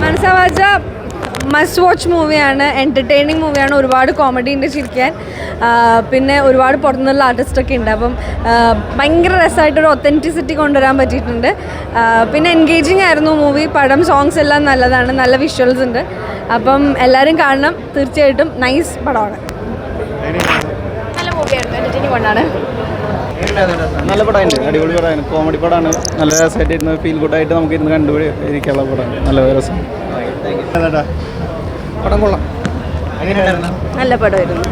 മനസ്സാവാച്ച must watch മൂവിയാണ്, entertaining മൂവിയാണ്. ഒരുപാട് കോമഡി ഉണ്ട് ചിരിക്കാൻ. പിന്നെ ഒരുപാട് പുറത്തുനിന്നുള്ള ആർട്ടിസ്റ്റൊക്കെ ഉണ്ട്. അപ്പം ഭയങ്കര രസമായിട്ടൊരു ഒത്തൻറ്റിസിറ്റി കൊണ്ടുവരാൻ പറ്റിയിട്ടുണ്ട്. പിന്നെ എൻഗേജിങ് ആയിരുന്നു മൂവി. പടം, സോങ്സ് എല്ലാം നല്ലതാണ്, നല്ല വിഷ്വൽസ് ഉണ്ട്. അപ്പം എല്ലാവരും കാണണം, തീർച്ചയായിട്ടും നൈസ് പടമാണ്. നല്ല മൂവിയായിരുന്നു, എൻ്റർടൈനിങ് കൊണ്ടാണ്. നല്ല പടമായിട്ട്, അടിപൊളി പടമാണ്, കോമഡി പടമാണ്. നല്ല രസമായിട്ട് ഇരുന്ന് ഫീൽ ഗുഡായിട്ട് നമുക്ക് ഇരുന്ന് കണ്ടുപിടിക്കാനുള്ള പടമാണ്. നല്ല രസം. പടം കൊള്ളാം. നല്ല പടമായിരുന്നു.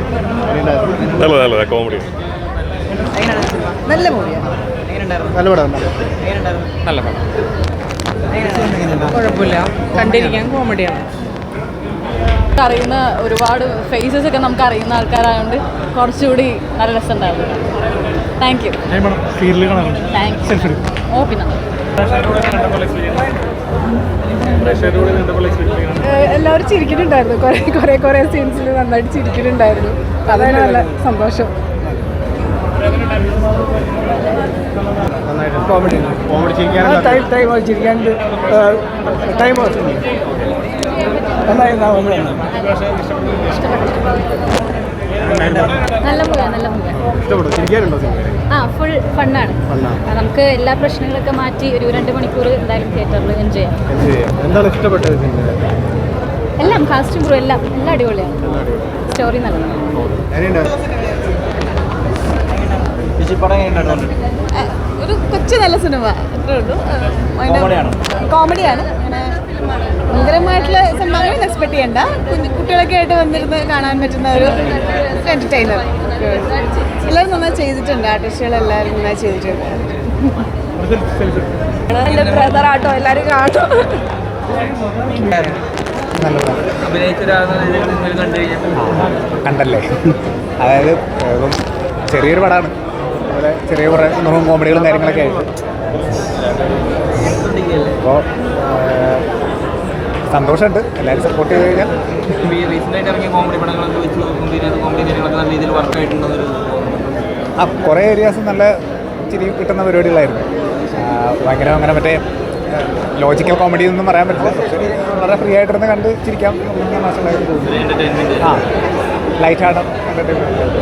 നല്ല കോമഡി. നല്ല മൂവിയാണ്. നല്ല പടം. നല്ല പടം. കുഴപ്പമില്ല, കണ്ടിരിക്കാൻ കോമഡിയാണ്. അറിയുന്ന ഒരുപാട് ഫേസസ് ഒക്കെ നമുക്ക് അറിയുന്ന ആൾക്കാരായതുകൊണ്ട് കുറച്ചുകൂടി നല്ല രസമുണ്ടായിരുന്നു. Thank you. ഓ പിന്നെ എല്ലാവരും ചിരിക്കുന്നുണ്ടായിരുന്നു. കുറേ സീൻസിൽ നന്നായിട്ട് ചിരിക്കുന്നുണ്ടായിരുന്നു. അതാണ് നല്ല സന്തോഷം. കോമഡി ചിരിക്കാൻ ടൈം നല്ല മൂവിയാണ്. ഫുൾ ഫണ്ണാണ്. നമുക്ക് എല്ലാ പ്രശ്നങ്ങളൊക്കെ മാറ്റി ഒരു 2 മണിക്കൂർ എന്തായാലും തിയേറ്ററിൽ എൻജോയ് ചെയ്യാം. എന്താണ് ഇഷ്ടപ്പെട്ടത്? എല്ലാം കാസ്റ്റും ക്രൂ എല്ലാം അടിപൊളിയാണ്. സ്റ്റോറി നല്ലതാണ്. ഒരു കൊച്ചു നല്ല സിനിമ, അത്രേ ഉള്ളൂ. കോമഡിയാണ്. അങ്ങനെ ഭയങ്കരമായിട്ടുള്ള സംഭവങ്ങൾ എക്സ്പെക്ട് ചെയ്യണ്ട. കുട്ടികളൊക്കെ ആയിട്ട് വന്നിരുന്ന് കാണാൻ പറ്റുന്ന ഒരു എൻ്റർടൈനർ. എല്ലാവരും നന്നായി ചെയ്തിട്ടുണ്ട്, ആർട്ടിസ്റ്റുകളെല്ലാവരും നന്നായി ചെയ്തിട്ടുണ്ട്. എൻ്റെ ബ്രദറാട്ടോ, എല്ലാവരും കാണും. കണ്ടല്ലേ, അതായത് ചെറിയൊരു പടമാണ്, അതുപോലെ ചെറിയ കുറേ കോമഡികളും കാര്യങ്ങളൊക്കെ ആയിട്ട്. അപ്പോൾ സന്തോഷമുണ്ട്, എല്ലാവരും സപ്പോർട്ട് ചെയ്ത് കഴിഞ്ഞാൽ. കുറേ ഏരിയാസ് നല്ല ചിരി കിട്ടുന്ന പരിപാടികളായിരുന്നു. ഭയങ്കര അങ്ങനെ മറ്റേ ലോജിക്കൽ കോമഡി ഒന്നും പറയാൻ പറ്റില്ല. പക്ഷേ വളരെ ഫ്രീ ആയിട്ടിരുന്ന് കണ്ട് ചിരിക്കാം. മാസങ്ങളായിട്ട് തോന്നുന്നു. ലൈറ്റ് ആടം entertainment.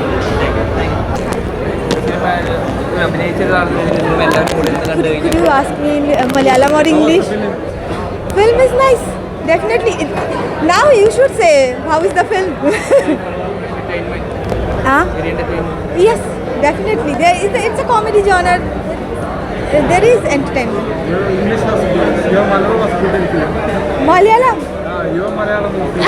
Could you ask me in Malayalam or English? Film is nice, definitely. Now you should say how is the film. Yes, definitely. It's a comedy genre. There is entertainment. Your English was good. Your Malayalam was good in film. Malayalam. Your Malayalam was good.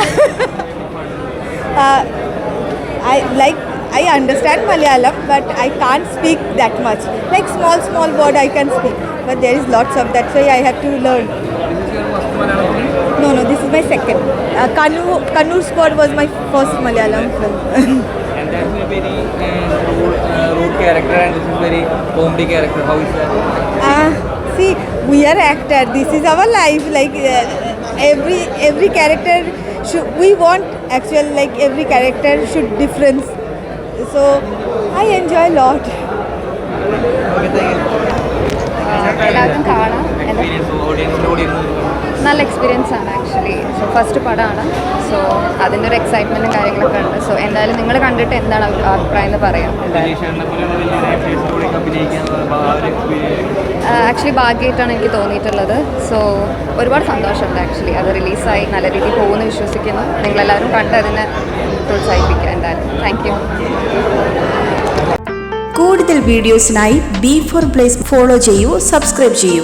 I understand Malayalam, but I can't speak that much. Like small word I can speak, but there is lots of. That's why I have to learn. No, this is my second. Kannur Squad was my first Malayalam film. And that's a very rude character, and this is very comedy character. How is that? See, we are actor. This is our life. Like every character we want actually, like every character should difference. So I enjoy a lot. എല്ലാവർക്കും കാണാം. നല്ല experience ആണ് actually. So first പടമാണ്, so അതിൻ്റെ ഒരു എക്സൈറ്റ്മെൻറ്റും കാര്യങ്ങളൊക്കെ ഉണ്ട്. So എന്തായാലും നിങ്ങൾ കണ്ടിട്ട് എന്താണ് അഭിപ്രായം എന്ന് പറയാം. ആക്ച്വലി ഭാഗ്യമായിട്ടാണ് എനിക്ക് തോന്നിയിട്ടുള്ളത്. സോ ഒരുപാട് സന്തോഷമുണ്ട് ആക്ച്വലി. അത് റിലീസായി നല്ല രീതിയിൽ പോകുമെന്ന് വിശ്വസിക്കുന്നു. നിങ്ങളെല്ലാവരും കണ്ട് അതിനെ പ്രോത്സാഹിപ്പിക്കുക എന്തായാലും. Thank you. കൂടുതൽ വീഡിയോസിനായി B4 Place ഫോളോ ചെയ്യൂ, സബ്സ്ക്രൈബ് ചെയ്യൂ.